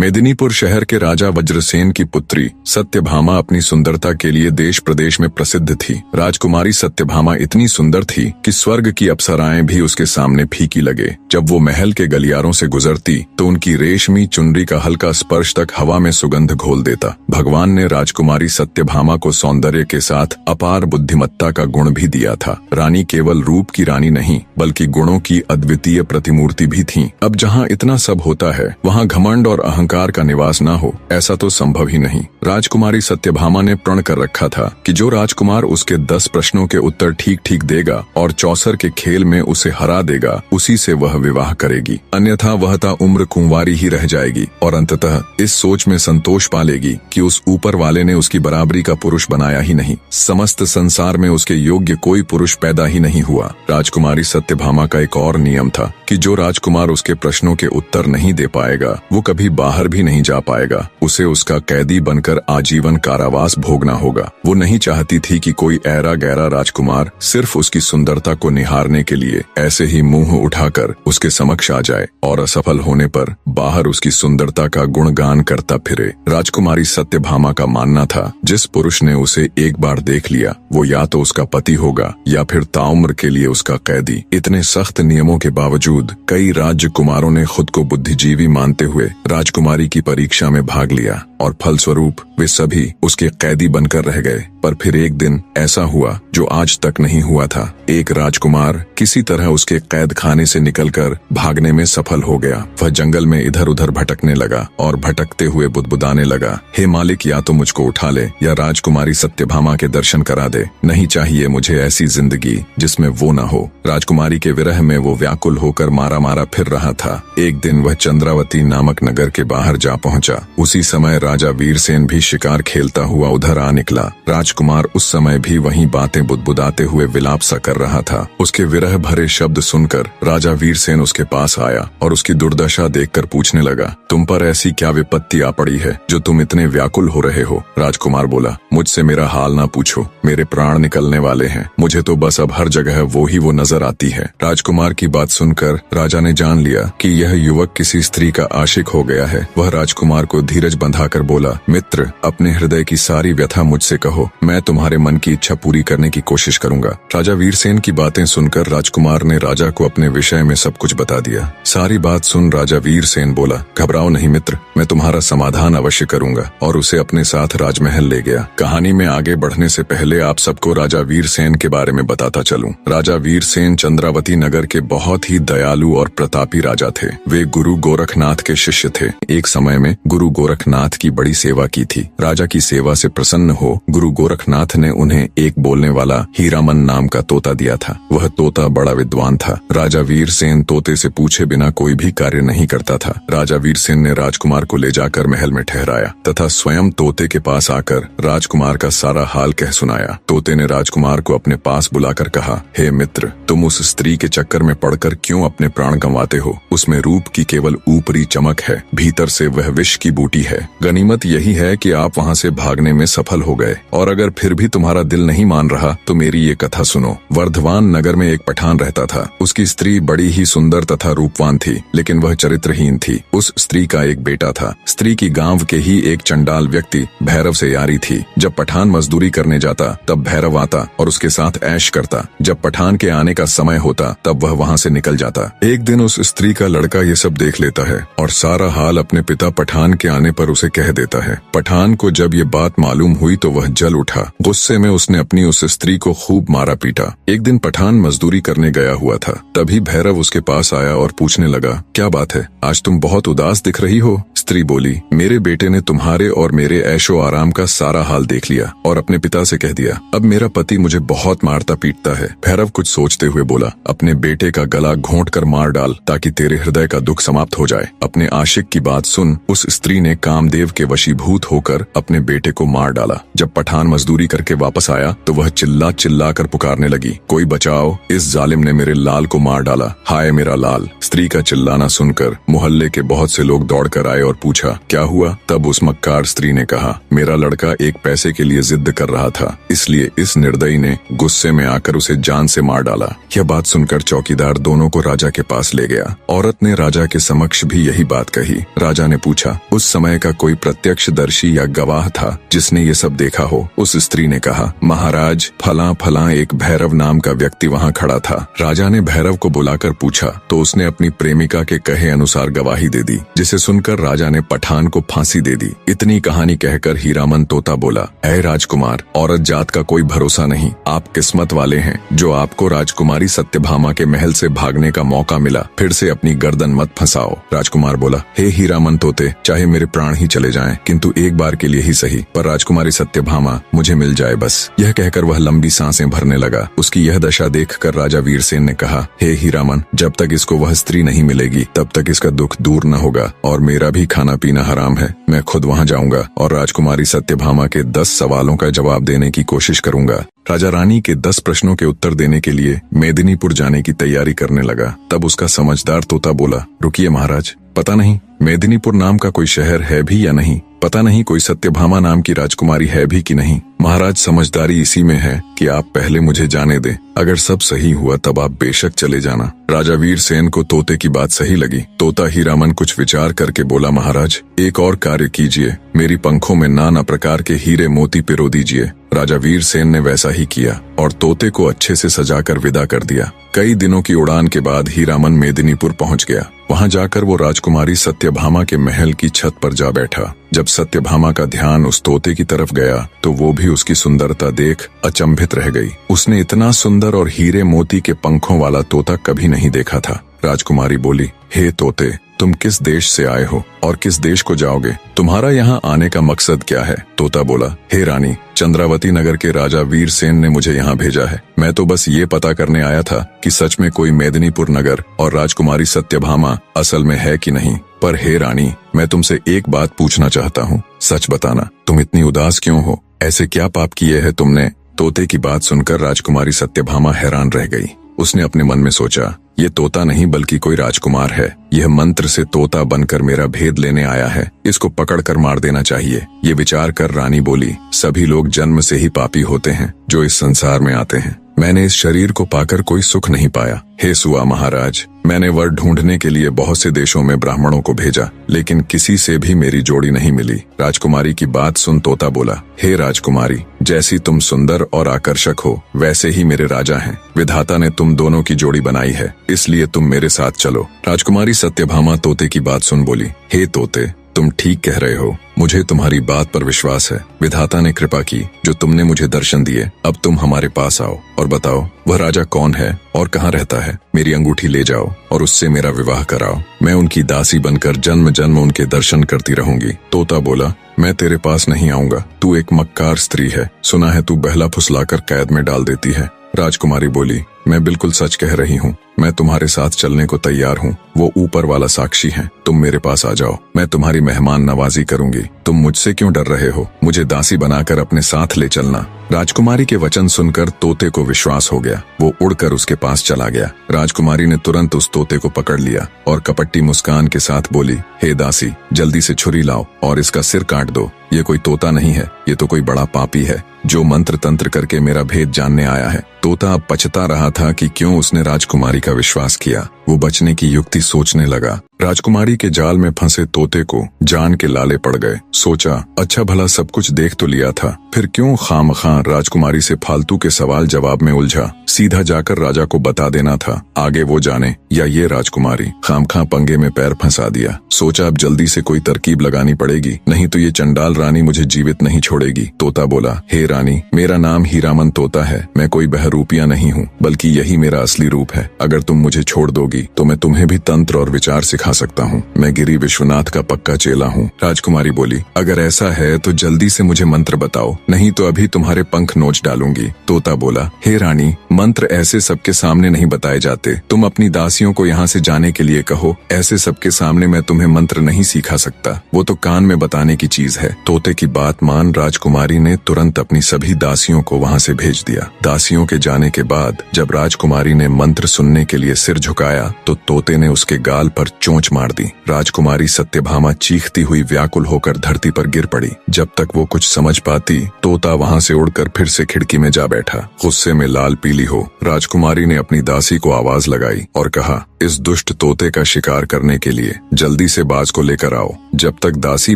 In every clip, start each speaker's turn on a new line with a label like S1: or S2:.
S1: मेदिनीपुर शहर के राजा वज्रसेन की पुत्री सत्यभामा अपनी सुंदरता के लिए देश प्रदेश में प्रसिद्ध थी। राजकुमारी सत्यभामा इतनी सुंदर थी कि स्वर्ग की अप्सराएं भी उसके सामने फीकी लगे। जब वो महल के गलियारों से गुजरती तो उनकी रेशमी चुनरी का हल्का स्पर्श तक हवा में सुगंध घोल देता। भगवान ने राजकुमारी सत्यभामा को सौंदर्य के साथ अपार बुद्धिमत्ता का गुण भी दिया था। रानी केवल रूप की रानी नहीं बल्कि गुणों की अद्वितीय प्रतिमूर्ति भी थी। अब जहाँ इतना सब होता है वहाँ घमंड और अहंकार का निवास न हो, ऐसा तो संभव ही नहीं। राजकुमारी सत्यभामा ने प्रण कर रखा था कि जो राजकुमार उसके 10 प्रश्नों के उत्तर ठीक ठीक देगा और चौसर के खेल में उसे हरा देगा, उसी से वह विवाह करेगी। अन्यथा वह उम्र कुंवारी ही रह जाएगी और अंततः इस सोच में संतोष पा लेगी कि उस ऊपर वाले ने उसकी बराबरी का पुरुष बनाया ही नहीं। समस्त संसार में उसके योग्य कोई पुरुष पैदा ही नहीं हुआ। राजकुमारी सत्यभामा का एक और नियम था कि जो राजकुमार उसके प्रश्नों के उत्तर नहीं दे पाएगा वो कभी बाहर भी नहीं जा पाएगा। उसे उसका कैदी बनकर आजीवन कारावास भोगना होगा। वो नहीं चाहती थी कि कोई ऐरा गैरा राजकुमार सिर्फ उसकी सुंदरता को निहारने के लिए ऐसे ही मुंह उठाकर उसके समक्ष आ जाए और असफल होने पर बाहर उसकी सुंदरता का गुणगान करता फिरे। राजकुमारी सत्यभामा का मानना था जिस पुरुष ने उसे एक बार देख लिया वो या तो उसका पति होगा या फिर ताउम्र के लिए उसका कैदी। इतने सख्त नियमों के बावजूद कई राजकुमारों ने खुद को बुद्धिजीवी मानते हुए राजकुमारी की परीक्षा में भाग लिया और फलस्वरूप वे सभी उसके कैदी बनकर रह गए। पर फिर एक दिन ऐसा हुआ जो आज तक नहीं हुआ था। एक राजकुमार किसी तरह उसके कैद खाने से निकलकर भागने में सफल हो गया। वह जंगल में इधर उधर भटकने लगा और भटकते हुए बुदबुदाने लगा, हे मालिक, या तो मुझको उठा ले या राजकुमारी सत्यभामा के दर्शन करा दे। नहीं चाहिए मुझे ऐसी जिंदगी जिसमें वो न हो। राजकुमारी के विरह में वो व्याकुल होकर मारा मारा फिर रहा था। एक दिन वह चंद्रावती नामक नगर के बाहर जा पहुंचा। उसी समय राजा वीरसेन भी शिकार खेलता हुआ उधर आ निकला। राजकुमार उस समय भी वहीं बातें बुदबुदाते हुए विलाप सा कर रहा था। उसके विरह भरे शब्द सुनकर राजा वीरसेन उसके पास आया और उसकी दुर्दशा देखकर पूछने लगा, तुम पर ऐसी क्या विपत्ति आ पड़ी है जो तुम इतने व्याकुल हो रहे हो? राजकुमार बोला, मुझसे मेरा हाल ना पूछो, मेरे प्राण निकलने वाले हैं। मुझे तो बस अब हर जगह वो नजर आती है। राजकुमार की बात सुनकर राजा ने जान लिया कि यह युवक किसी स्त्री का आशिक हो गया है। वह राजकुमार को धीरज बंधाकर बोला, मित्र, अपने हृदय की सारी व्यथा मुझसे कहो, मैं तुम्हारे मन की इच्छा पूरी करने की कोशिश करूंगा। राजा वीरसेन की बातें सुनकर राजकुमार ने राजा को अपने विषय में सब कुछ बता दिया। सारी बात सुन राजा वीरसेन बोला, घबराओ नहीं मित्र, मैं तुम्हारा समाधान अवश्य करूंगा, और उसे अपने साथ राजमहल ले गया। कहानी में आगे बढ़ने से पहले आप सबको राजा वीरसेन के बारे में बताता चलूं। राजा वीरसेन चंद्रावती नगर के बहुत ही दयालु और प्रतापी राजा थे। वे गुरु गोरखनाथ के शिष्य थे। एक समय में गुरु गोरखनाथ की बड़ी सेवा की थी। राजा की सेवा से प्रसन्न हो गुरु गोरखनाथ ने उन्हें एक बोलने वाला हीरामन नाम का तोता दिया था। वह तोता बड़ा विद्वान था। राजा वीरसेन तोते से पूछे बिना कोई भी कार्य नहीं करता था। राजा वीरसेन ने राजकुमार को ले जाकर महल में ठहराया तथा स्वयं तोते के पास आकर राजकुमार का सारा हाल कह सुनाया। तोते ने राजकुमार को अपने पास बुलाकर कहा, हे मित्र, तुम उस स्त्री के चक्कर में पड़कर क्यों अपने प्राण गंवाते हो? उसमें रूप की केवल ऊपरी चमक है, भीतर से वह विष की बूटी है। गनीमत यही है कि आप वहाँ से भागने में सफल हो गए, और अगर फिर भी तुम्हारा दिल नहीं मान रहा तो मेरी ये कथा सुनो। वर्धमान नगर में एक पठान रहता था। उसकी स्त्री बड़ी ही सुंदर तथा रूपवान थी, लेकिन वह चरित्रहीन थी। उस स्त्री का एक बेटा था। स्त्री की गांव के ही एक चंडाल व्यक्ति भैरव से यारी थी। जब पठान मजदूरी करने जाता तब भैरव आता और उसके साथ ऐश करता। जब पठान के आने का समय होता तब वह वहाँ से निकल जाता। एक दिन उस स्त्री का लड़का ये सब देख लेता है और सारा हाल अपने पिता पठान के आने पर उसे कह देता है। पठान को जब ये बात मालूम हुई तो वह जल उठा। गुस्से में उसने अपनी उस स्त्री को खूब मारा पीटा। एक दिन पठान मजदूरी करने गया हुआ था। तभी भैरव उसके पास आया और पूछने लगा, क्या बात है, आज तुम बहुत उदास दिख रही हो? स्त्री बोली, मेरे बेटे ने तुम्हारे और मेरे ऐशो आराम का सारा हाल देख लिया और अपने पिता से कह दिया। अब मेरा पति मुझे बहुत मारता पीटता है। भैरव कुछ सोचते हुए बोला, अपने बेटे का गला घोंट कर मार डाल ताकि तेरे हृदय का दुख समाप्त हो जाए। अपने आशिक की बात सुन उस स्त्री ने कामदेव के वशीभूत होकर अपने बेटे को मार डाला। जब पठान मजदूरी करके वापस आया तो वह चिल्ला चिल्ला कर पुकारने लगी, कोई बचाओ, इस जालिम ने मेरे लाल को मार डाला, हाय मेरा लाल। स्त्री का चिल्लाना सुनकर मोहल्ले के बहुत से लोग दौड़ कर आए और पूछा, क्या हुआ? तब उस मक्कार स्त्री ने कहा, मेरा लड़का एक पैसे के लिए जिद कर रहा था, इसलिए इस निर्दयी ने गुस्से में आकर उसे जान से मार डाला। यह बात सुनकर चौकीदार दोनों को राजा के पास ले गया। औरत ने राजा के समक्ष भी यही बात कही। राजा ने पूछा, उस समय का कोई प्रत्यक्षदर्शी या गवाह था जिसने ये सब देखा हो? उस स्त्री ने कहा, महाराज, फला फला एक भैरव नाम का व्यक्ति वहाँ खड़ा था। राजा ने भैरव को बुलाकर पूछा तो उसने अपनी प्रेमिका के कहे अनुसार गवाही दे दी, जिसे सुनकर राजा ने पठान को फांसी दे दी। इतनी कहानी कहकर हीरामन तोता बोला, ऐ राजकुमार, औरत जात का कोई भरोसा नहीं। आप किस्मत वाले हैं जो आपको राजकुमारी सत्यभामा के महल से भागने का मौका मिला। फिर से अपनी गर्दन मत फंसाओ। राजकुमार बोला, हे हीरामन तोते, चाहे मेरे प्राण ही चले जाएं, किंतु एक बार के लिए ही सही, पर राजकुमारी सत्यभामा मुझे मिल जाए बस। यह कहकर वह लंबी सांसें भरने लगा। उसकी यह दशा देखकर राजा वीरसेन ने कहा, हे हीरामन, जब तक इसको वह स्त्री नहीं मिलेगी तब तक इसका दुख दूर न होगा, और मेरा भी खाना पीना हराम है। मैं खुद वहाँ जाऊंगा और राजकुमारी सत्यभामा के 10 सवालों का जवाब देने की कोशिश करूंगा। राजा रानी के 10 प्रश्नों के उत्तर देने के लिए मेदिनीपुर जाने की तैयारी करने लगा। तब उसका समझदार तोता बोला, रुकिए महाराज, पता नहीं मेदिनीपुर नाम का कोई शहर है भी या नहीं, पता नहीं कोई सत्यभामा नाम की राजकुमारी है भी कि नहीं। महाराज, समझदारी इसी में है कि आप पहले मुझे जाने दें, अगर सब सही हुआ तब आप बेशक चले जाना। राजा वीरसेन को तोते की बात सही लगी। तोता हीरामन कुछ विचार करके बोला, महाराज, एक और कार्य कीजिए, मेरी पंखों में नाना प्रकार के हीरे मोती पिरो दीजिए। राजा वीरसेन ने वैसा ही किया और तोते को अच्छे से सजाकर विदा कर दिया। कई दिनों की उड़ान के बाद हीरामन मेदिनीपुर पहुंच गया। वहां जाकर वो राजकुमारी सत्यभामा के महल की छत पर जा बैठा। जब सत्यभामा का ध्यान उस तोते की तरफ गया तो वो भी उसकी सुंदरता देख अचंभित रह गई। उसने इतना सुंदर और हीरे मोती के पंखों वाला तोता कभी नहीं देखा था। राजकुमारी बोली, हे तोते, तुम किस देश से आए हो और किस देश को जाओगे? तुम्हारा यहाँ आने का मकसद क्या है? तोता बोला, हे रानी, चंद्रावती नगर के राजा वीरसेन ने मुझे यहाँ भेजा है। मैं तो बस ये पता करने आया था कि सच में कोई मेदिनीपुर नगर और राजकुमारी सत्यभामा असल में है कि नहीं। पर हे रानी, मैं तुमसे एक बात पूछना चाहता हूँ, सच बताना, तुम इतनी उदास क्यों हो? ऐसे क्या पाप किए है तुमने? तोते की बात सुनकर राजकुमारी सत्यभामा हैरान रह गई। उसने अपने मन में सोचा, ये तोता नहीं बल्कि कोई राजकुमार है। यह मंत्र से तोता बनकर मेरा भेद लेने आया है, इसको पकड़कर मार देना चाहिए। ये विचार कर रानी बोली, सभी लोग जन्म से ही पापी होते हैं जो इस संसार में आते हैं। मैंने इस शरीर को पाकर कोई सुख नहीं पाया। हे सुआ महाराज, मैंने वर ढूंढने के लिए बहुत से देशों में ब्राह्मणों को भेजा, लेकिन किसी से भी मेरी जोड़ी नहीं मिली। राजकुमारी की बात सुन तोता बोला, हे राजकुमारी, जैसी तुम सुंदर और आकर्षक हो वैसे ही मेरे राजा हैं। विधाता ने तुम दोनों की जोड़ी बनाई है, इसलिए तुम मेरे साथ चलो। राजकुमारी सत्यभामा तोते की बात सुन बोली, हे तोते, तुम ठीक कह रहे हो, मुझे तुम्हारी बात पर विश्वास है। विधाता ने कृपा की जो तुमने मुझे दर्शन दिए। अब तुम हमारे पास आओ और बताओ वह राजा कौन है और कहाँ रहता है। मेरी अंगूठी ले जाओ और उससे मेरा विवाह कराओ। मैं उनकी दासी बनकर जन्म जन्म उनके दर्शन करती रहूंगी। तोता बोला, मैं तेरे पास नहीं आऊंगा, तू एक मक्कार स्त्री है, सुना है तू बहला फुसलाकर कैद में डाल देती है। राजकुमारी बोली, मैं बिल्कुल सच कह रही हूँ, मैं तुम्हारे साथ चलने को तैयार हूँ। वो ऊपर वाला साक्षी है, तुम मेरे पास आ जाओ, मैं तुम्हारी मेहमान नवाजी करूंगी। तुम मुझसे क्यों डर रहे हो? मुझे दासी बनाकर अपने साथ ले चलना। राजकुमारी के वचन सुनकर तोते को विश्वास हो गया। वो उड़कर उसके पास चला गया। राजकुमारी ने तुरंत उस तोते को पकड़ लिया और कपट्टी मुस्कान के साथ बोली, हे दासी, जल्दी से छुरी लाओ और इसका सिर काट दो। ये कोई तोता नहीं है, ये तो कोई बड़ा पापी है जो मंत्र तंत्र करके मेरा भेद जानने आया है। तोता अब पछता रहा था कि क्यों उसने राजकुमारी का विश्वास किया। वो बचने की युक्ति सोचने लगा। राजकुमारी के जाल में फंसे तोते को जान के लाले पड़ गए। सोचा, अच्छा भला सब कुछ देख तो लिया था, फिर क्यों खामखां राजकुमारी से फालतू के सवाल जवाब में उलझा। सीधा जाकर राजा को बता देना था, आगे वो जाने या ये राजकुमारी। खामखां पंगे में पैर फंसा दिया। सोचा अब जल्दी से कोई तरकीब लगानी पड़ेगी, नहीं तो ये चंडाल रानी मुझे जीवित नहीं छोड़ेगी। तोता बोला, हे रानी, मेरा नाम हीरामन तोता है। मैं कोई बहरूपिया नहीं हूँ, बल्कि यही मेरा असली रूप है। अगर तुम मुझे छोड़ दोगी तो मैं तुम्हें भी तंत्र और विचार सिखा सकता हूँ। मैं गिरी विश्वनाथ का पक्का चेला हूँ। राजकुमारी बोली, अगर ऐसा है तो जल्दी से मुझे मंत्र बताओ, नहीं तो अभी तुम्हारे पंख नोच डालूंगी। तोता बोला, हे रानी, मंत्र ऐसे सबके सामने नहीं बताए जाते। तुम अपनी दासियों को यहाँ से जाने के लिए कहो। ऐसे सबके सामने मैं तुम्हें मंत्र नहीं सिखा सकता, वो तो कान में बताने की चीज है। तोते की बात मान राजकुमारी ने तुरंत अपनी सभी दासियों को वहाँ से भेज दिया। दासियों के जाने के बाद जब राजकुमारी ने मंत्र सुनने के लिए सिर झुकाया आया तो तोते ने उसके गाल पर चोंच मार दी। राजकुमारी सत्यभामा चीखती हुई व्याकुल होकर धरती पर गिर पड़ी। जब तक वो कुछ समझ पाती, तोता वहां से उड़कर फिर से खिड़की में जा बैठा। गुस्से में लाल पीली हो राजकुमारी ने अपनी दासी को आवाज लगाई और कहा, इस दुष्ट तोते का शिकार करने के लिए जल्दी से बाज को लेकर आओ। जब तक दासी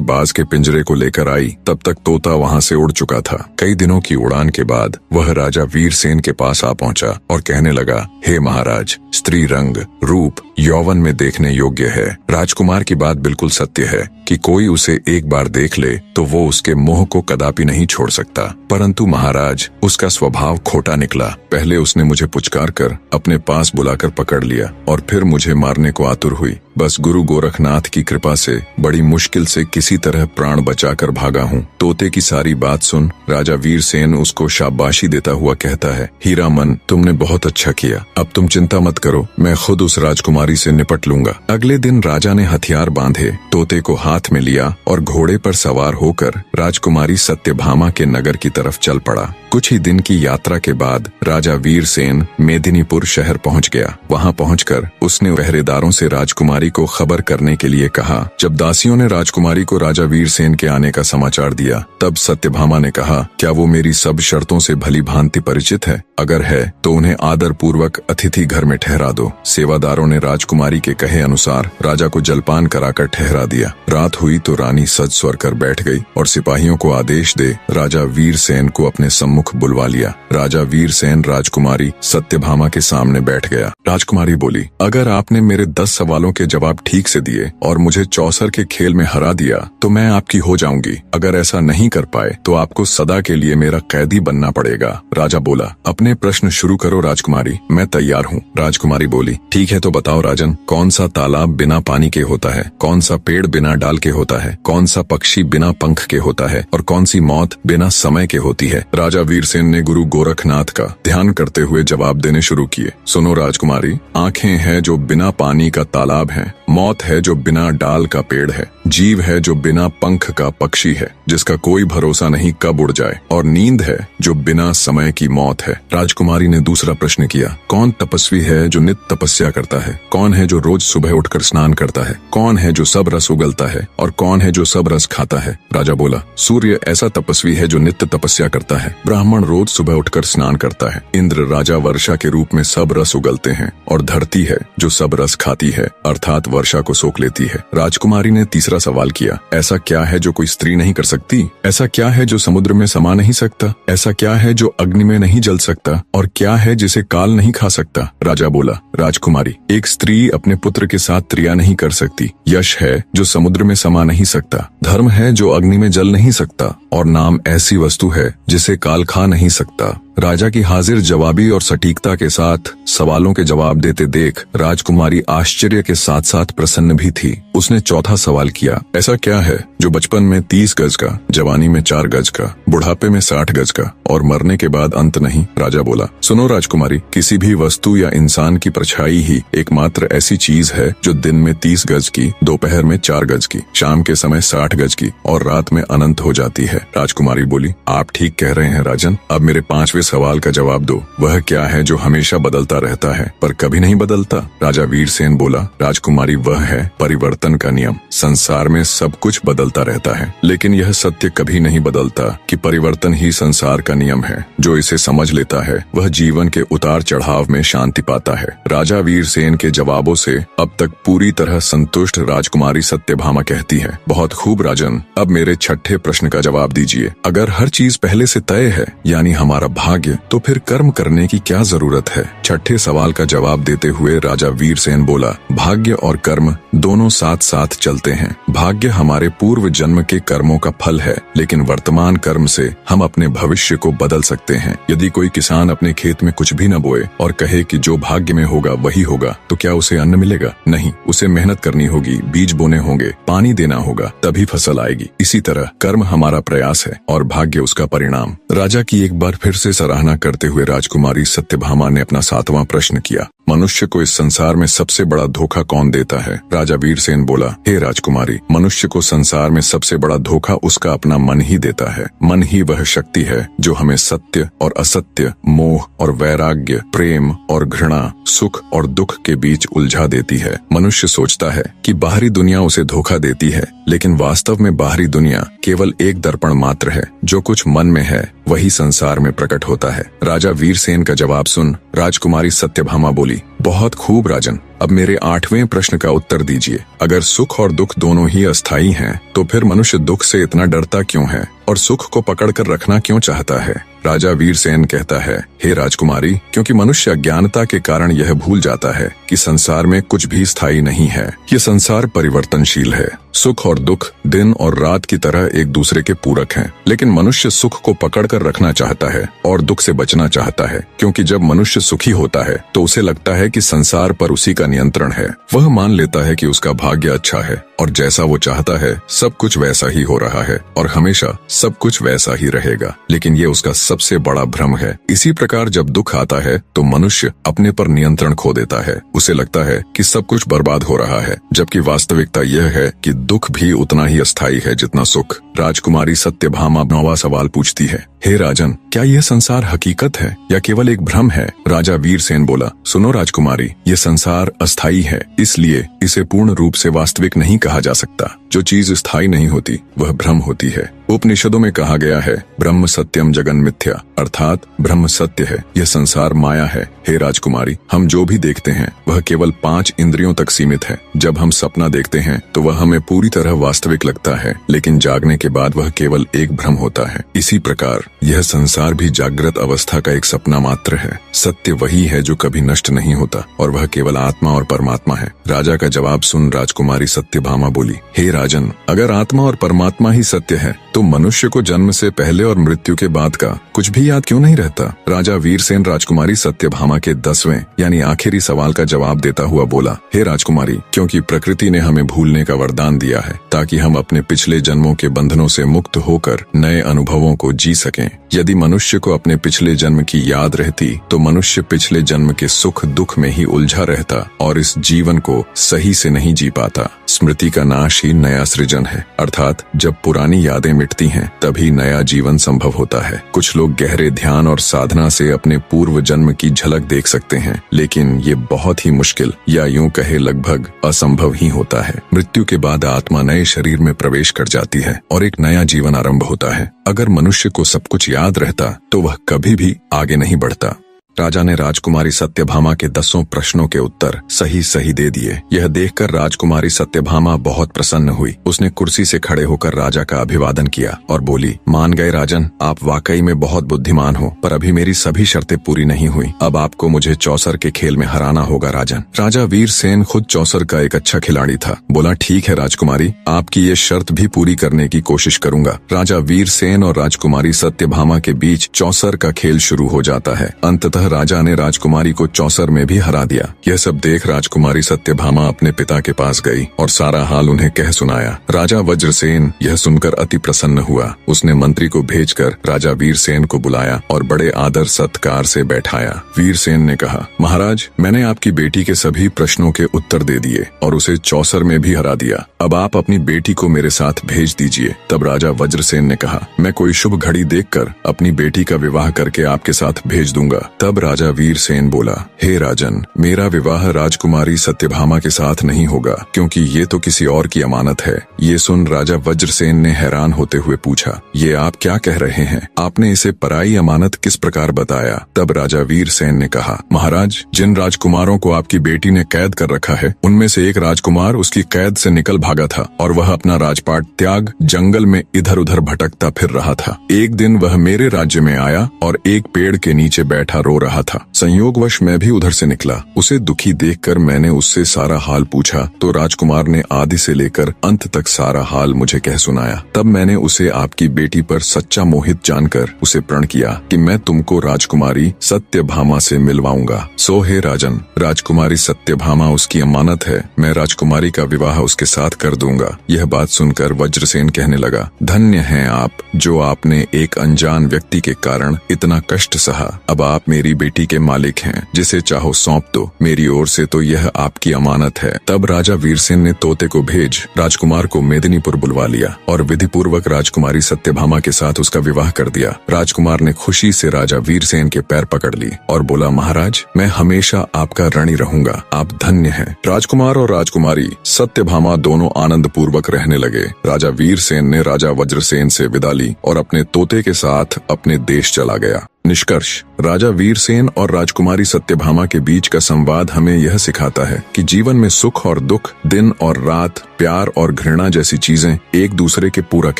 S1: बाज के पिंजरे को लेकर आई, तब तक तोता वहां से उड़ चुका था। कई दिनों की उड़ान के बाद वह राजा वीरसेन के पास आ पहुंचा और कहने लगा, हे महाराज, स्त्री रंग, रूप, यौवन में देखने योग्य है। राजकुमार की बात बिल्कुल सत्य है कि कोई उसे एक बार देख ले तो वो उसके मोह को कदापि नहीं छोड़ सकता। परंतु महाराज, उसका स्वभाव खोटा निकला। पहले उसने मुझे पुचकार कर अपने पास बुलाकर पकड़ लिया और फिर मुझे मारने को आतुर हुई। बस गुरु गोरखनाथ की कृपा से बड़ी मुश्किल से किसी तरह प्राण बचाकर भागा हूँ। तोते की सारी बात सुन राजा वीरसेन उसको शाबाशी देता हुआ कहता है, हीरामन, तुमने बहुत अच्छा किया। अब तुम चिंता मत करो, मैं खुद उस राजकुमारी से निपट लूंगा। अगले दिन राजा ने हथियार बांधे, तोते को हाथ में लिया और घोड़े पर सवार होकर राजकुमारी सत्यभामा के नगर की तरफ चल पड़ा। कुछ ही दिन की यात्रा के बाद राजा वीरसेन मेदिनीपुर शहर पहुंच गया। वहां पहुंचकर उसने पहरेदारों से राजकुमारी को खबर करने के लिए कहा। जब दासियों ने राजकुमारी को राजा वीरसेन के आने का समाचार दिया, तब सत्यभामा ने कहा, क्या वो मेरी सब शर्तों से भली भांति परिचित है? अगर है तो उन्हें आदर पूर्वक अतिथि घर में ठहरा दो। सेवादारों ने राजकुमारी के कहे अनुसार राजा को जलपान कराकर ठहरा दिया। रात हुई तो रानी सज स्वर कर बैठ गई और सिपाहियों को आदेश दे राजा वीरसेन को अपने सम्मुख बुलवा लिया। राजा वीरसेन राजकुमारी सत्यभामा के सामने बैठ गया। राजकुमारी बोली, अगर आपने मेरे 10 सवालों के जवाब ठीक से दिए और मुझे चौसर के खेल में हरा दिया तो मैं आपकी हो जाऊंगी। अगर ऐसा नहीं कर पाए तो आपको सदा के लिए मेरा कैदी बनना पड़ेगा। राजा बोला, अपने प्रश्न शुरू करो राजकुमारी, मैं तैयार हूँ। राजकुमारी बोली, ठीक है तो बताओ राजन, कौन सा तालाब बिना पानी के होता है? कौन सा पेड़ बिना डाल के होता है? कौन सा पक्षी बिना पंख के होता है? और कौन सी मौत बिना समय के होती है? राजा वीरसेन ने गुरु गोरखनाथ का ध्यान करते हुए जवाब देने शुरू किए। सुनो राजकुमारी, आंखें हैं जो बिना पानी का तालाब है, मौत है जो बिना डाल का पेड़ है, जीव है जो बिना पंख का पक्षी है, जिसका कोई भरोसा नहीं कब उड़ जाए, और नींद है जो बिना समय की मौत है। राजकुमारी ने दूसरा प्रश्न किया, कौन तपस्वी है जो नित्य तपस्या करता है? कौन है जो रोज सुबह उठकर स्नान करता है? कौन है जो सब रस उगलता है और कौन है जो सब रस खाता है? राजा बोला, सूर्य ऐसा तपस्वी है जो नित्य तपस्या करता है। ब्राह्मण रोज सुबह उठकर स्नान करता है। इंद्र राजा वर्षा के रूप में सब रस उगलते हैं और धरती है जो सब रस खाती है, अर्थात वर्षा को सोख लेती है। राजकुमारी ने तीसरा सवाल किया, ऐसा क्या है जो कोई स्त्री नहीं कर सकती? ऐसा क्या है जो समुद्र में समा नहीं सकता? ऐसा क्या है जो अग्नि में नहीं जल सकता? और क्या है जिसे काल नहीं खा सकता? राजा बोला, राजकुमारी, एक स्त्री अपने पुत्र के साथ क्रिया नहीं कर सकती। यश है जो समुद्र में समा नहीं सकता। धर्म है जो अग्नि में जल नहीं सकता। और नाम ऐसी वस्तु है जिसे काल खा नहीं सकता। राजा की हाजिर जवाबी और सटीकता के साथ सवालों के जवाब देते देख राजकुमारी आश्चर्य के साथ साथ प्रसन्न भी थी। उसने चौथा सवाल किया, ऐसा क्या है जो बचपन में 30 गज का, जवानी में 4 गज का, बुढ़ापे में 60 गज का और मरने के बाद अंत नहीं? राजा बोला, सुनो राजकुमारी, किसी भी वस्तु या इंसान की परछाई ही एकमात्र ऐसी चीज है जो दिन में 30 गज की, दोपहर में 4 गज की, शाम के समय 60 गज की और रात में अनंत हो जाती है। राजकुमारी बोली, आप ठीक कह रहे हैं राजन। अब मेरे 5वें सवाल का जवाब दो, वह क्या है जो हमेशा बदलता रहता है पर कभी नहीं बदलता? राजा वीरसेन बोला, राजकुमारी, वह है परिवर्तन का नियम। संसार में सब कुछ बदलता रहता है, लेकिन यह सत्य कभी नहीं बदलता कि परिवर्तन ही संसार का नियम है। जो इसे समझ लेता है वह जीवन के उतार चढ़ाव में शांति पाता है। राजा वीरसेन के जवाबों से अब तक पूरी तरह संतुष्ट राजकुमारी सत्यभामा कहती है, बहुत खूब राजन, अब मेरे 6ठे प्रश्न का जवाब दीजिए। अगर हर चीज पहले से तय है, यानी हमारा भाग्य, तो फिर कर्म करने की क्या जरूरत है? 6ठे सवाल का जवाब देते हुए राजा वीरसेन बोला, भाग्य और कर्म दोनों साथ साथ चलते हैं। भाग्य हमारे पूर्व जन्म के कर्मों का फल है, लेकिन वर्तमान कर्म से हम अपने भविष्य को बदल सकते हैं। यदि कोई किसान अपने खेत में कुछ भी न बोए और कहे कि जो भाग्य में होगा वही होगा, तो क्या उसे अन्न मिलेगा? नहीं, उसे मेहनत करनी होगी, बीज बोने होंगे, पानी देना होगा, तभी फसल आएगी। इसी तरह कर्म हमारा प्रयास है और भाग्य उसका परिणाम। राजा की एक बार फिर से सराहना करते हुए राजकुमारी सत्यभामा ने अपना 7वां प्रश्न किया, मनुष्य को इस संसार में सबसे बड़ा धोखा कौन देता है? राजा वीरसेन बोला, हे राजकुमारी, मनुष्य को संसार में सबसे बड़ा धोखा उसका अपना मन ही देता है। मन ही वह शक्ति है जो हमें सत्य और असत्य, मोह और वैराग्य, प्रेम और घृणा, सुख और दुख के बीच उलझा देती है। मनुष्य सोचता है कि बाहरी दुनिया उसे धोखा देती है, लेकिन वास्तव में बाहरी दुनिया केवल एक दर्पण मात्र है। जो कुछ मन में है वही संसार में प्रकट होता है। राजा वीरसेन का जवाब सुन राजकुमारी सत्यभामा बोली, बहुत खूब राजन, अब मेरे 8वें प्रश्न का उत्तर दीजिए। अगर सुख और दुख दोनों ही अस्थायी हैं, तो फिर मनुष्य दुख से इतना डरता क्यों है और सुख को पकड़कर रखना क्यों चाहता है? राजा वीरसेन कहता है, हे राजकुमारी, क्योंकि मनुष्य अज्ञानता के कारण यह भूल जाता है कि संसार में कुछ भी स्थायी नहीं है। ये संसार परिवर्तनशील है। सुख और दुख दिन और रात की तरह एक दूसरे के पूरक हैं, लेकिन मनुष्य सुख को पकड़कर रखना चाहता है और दुख से बचना चाहता है, क्योंकि जब मनुष्य सुखी होता है तो उसे लगता है कि संसार पर उसी का नियंत्रण है। वह मान लेता है कि उसका भाग्य अच्छा है और जैसा वो चाहता है सब कुछ वैसा ही हो रहा है और हमेशा सब कुछ वैसा ही रहेगा, लेकिन ये उसका सबसे बड़ा भ्रम है। इसी प्रकार जब दुख आता है तो मनुष्य अपने पर नियंत्रण खो देता है। उसे लगता है कि सब कुछ बर्बाद हो रहा है, जबकि वास्तविकता यह है कि दुख भी उतना ही अस्थायी है जितना सुख। राजकुमारी सत्यभामा 9वां सवाल पूछती है, हे राजन, क्या यह संसार हकीकत है या केवल एक भ्रम है? राजा वीरसेन बोला, सुनो राजकुमारी, ये संसार अस्थायी है, इसलिए इसे पूर्ण रूप से वास्तविक नहीं कहा जा सकता। जो चीज स्थायी नहीं होती वह भ्रम होती है। उपनिषदों में कहा गया है, ब्रह्म सत्यम जगन मिथ्या, अर्थात ब्रह्म सत्य है, यह संसार माया है। हे राजकुमारी, हम जो भी देखते हैं वह केवल 5 इंद्रियों तक सीमित है। जब हम सपना देखते हैं तो वह हमें पूरी तरह वास्तविक लगता है, लेकिन जागने के बाद वह केवल एक भ्रम होता है। इसी प्रकार यह संसार भी जागृत अवस्था का एक सपना मात्र है। सत्य वही है जो कभी नष्ट नहीं होता और वह केवल आत्मा और परमात्मा है। राजा का जवाब सुन राजकुमारी सत्यभामा बोली, हे राजन, अगर आत्मा और परमात्मा ही सत्य है तो मनुष्य को जन्म से पहले और मृत्यु के बाद का कुछ भी याद क्यों नहीं रहता? राजा वीरसेन राजकुमारी सत्यभामा के 10वें यानी आखिरी सवाल का जवाब देता हुआ बोला, हे राजकुमारी, क्योंकि प्रकृति ने हमें भूलने का वरदान दिया है ताकि हम अपने पिछले जन्मों के बंधनों से मुक्त होकर नए अनुभवों को जी सकें। यदि मनुष्य को अपने पिछले जन्म की याद रहती तो मनुष्य पिछले जन्म के सुख दुख में ही उलझा रहता और इस जीवन को सही से नहीं जी पाता। स्मृति का नाश ही नया सृजन है, अर्थात जब पुरानी यादें मिटती हैं तभी नया जीवन संभव होता है। कुछ लोग गहरे ध्यान और साधना से अपने पूर्व जन्म की झलक देख सकते हैं, लेकिन ये बहुत ही मुश्किल या यूं कहे लगभग असंभव ही होता है। मृत्यु के बाद आत्मा नए शरीर में प्रवेश कर जाती है और एक नया जीवन आरंभ होता है। अगर मनुष्य को सब कुछ याद रहता तो वह कभी भी आगे नहीं बढ़ता। राजा ने राजकुमारी सत्यभामा के 10 प्रश्नों के उत्तर सही सही दे दिए। यह देखकर राजकुमारी सत्यभामा बहुत प्रसन्न हुई। उसने कुर्सी से खड़े होकर राजा का अभिवादन किया और बोली, मान गए राजन, आप वाकई में बहुत बुद्धिमान हो, पर अभी मेरी सभी शर्तें पूरी नहीं हुई। अब आपको मुझे चौसर के खेल में हराना होगा राजन। राजा वीरसेन खुद चौसर का एक अच्छा खिलाड़ी था। बोला, ठीक है राजकुमारी, आपकी ये शर्त भी पूरी करने की कोशिश करूंगा। राजा वीरसेन और राजकुमारी सत्यभामा के बीच चौसर का खेल शुरू हो जाता है। अंततः राजा ने राजकुमारी को चौसर में भी हरा दिया। यह सब देख राजकुमारी सत्यभामा अपने पिता के पास गई और सारा हाल उन्हें कह सुनाया। राजा वज्रसेन यह सुनकर अति प्रसन्न हुआ। उसने मंत्री को भेजकर राजा वीरसेन को बुलाया और बड़े आदर सत्कार से बैठाया। वीरसेन ने कहा, महाराज, मैंने आपकी बेटी के सभी प्रश्नों के उत्तर दे दिए और उसे चौसर में भी हरा दिया। अब आप अपनी बेटी को मेरे साथ भेज दीजिए। तब राजा वज्रसेन ने कहा, मैं कोई शुभ घड़ी देखकर अपनी बेटी का विवाह करके आपके साथ भेज दूंगा। तब राजा वीरसेन बोला, हे राजन, मेरा विवाह राजकुमारी सत्यभामा के साथ नहीं होगा, क्योंकि ये तो किसी और की अमानत है। ये सुन राजा वज्रसेन ने हैरान होते हुए पूछा, ये आप क्या कह रहे हैं? आपने इसे पराई अमानत किस प्रकार बताया? तब राजा वीरसेन ने कहा, महाराज, जिन राजकुमारों को आपकी बेटी ने कैद कर रखा है, उनमें से एक राजकुमार उसकी कैद से निकल भागा था और वह अपना राजपाट त्याग जंगल में इधर उधर भटकता फिर रहा था। एक दिन वह मेरे राज्य में आया और एक पेड़ के नीचे बैठा रो रहा था। संयोगवश मैं भी उधर से निकला। उसे दुखी देखकर मैंने उससे सारा हाल पूछा तो राजकुमार ने आदि से लेकर अंत तक सारा हाल मुझे कह सुनाया। तब मैंने उसे आपकी बेटी पर सच्चा मोहित जानकर उसे प्रण किया कि मैं तुमको राजकुमारी सत्यभामा से मिलवाऊंगा। सो हे राजन, राजकुमारी सत्यभामा उसकी अमानत है। मैं राजकुमारी का विवाह उसके साथ कर दूंगा। यह बात सुनकर वज्रसेन कहने लगा, धन्य हैं आप जो आपने एक अनजान व्यक्ति के कारण इतना कष्ट सहा। अब आप मेरी बेटी के मालिक हैं, जिसे चाहो सौंप दो, मेरी ओर से तो यह आपकी अमानत है। तब राजा वीरसेन ने तोते को भेज राजकुमार को मेदिनीपुर बुलवा लिया और विधि पूर्वक राजकुमारी सत्यभामा के साथ उसका विवाह कर दिया। राजकुमार ने खुशी से राजा वीरसेन के पैर पकड़ ली और बोला, महाराज, मैं हमेशा आपका ऋणी रहूंगा, आप धन्य हैं। राजकुमार और राजकुमारी सत्यभामा दोनों आनंद पूर्वक रहने लगे। राजा वीरसेन ने राजा वज्रसेन से विदा ली और अपने तोते के साथ अपने देश चला गया। निष्कर्ष, राजा वीरसेन और राजकुमारी सत्यभामा के बीच का संवाद हमें यह सिखाता है कि जीवन में सुख और दुख, दिन और रात, प्यार और घृणा जैसी चीजें एक दूसरे के पूरक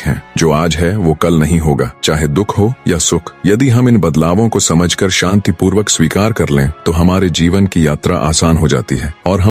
S1: हैं। जो आज है वो कल नहीं होगा, चाहे दुख हो या सुख। यदि हम इन बदलावों को समझकर शांतिपूर्वक स्वीकार कर लें तो हमारे जीवन की यात्रा आसान हो जाती है और हम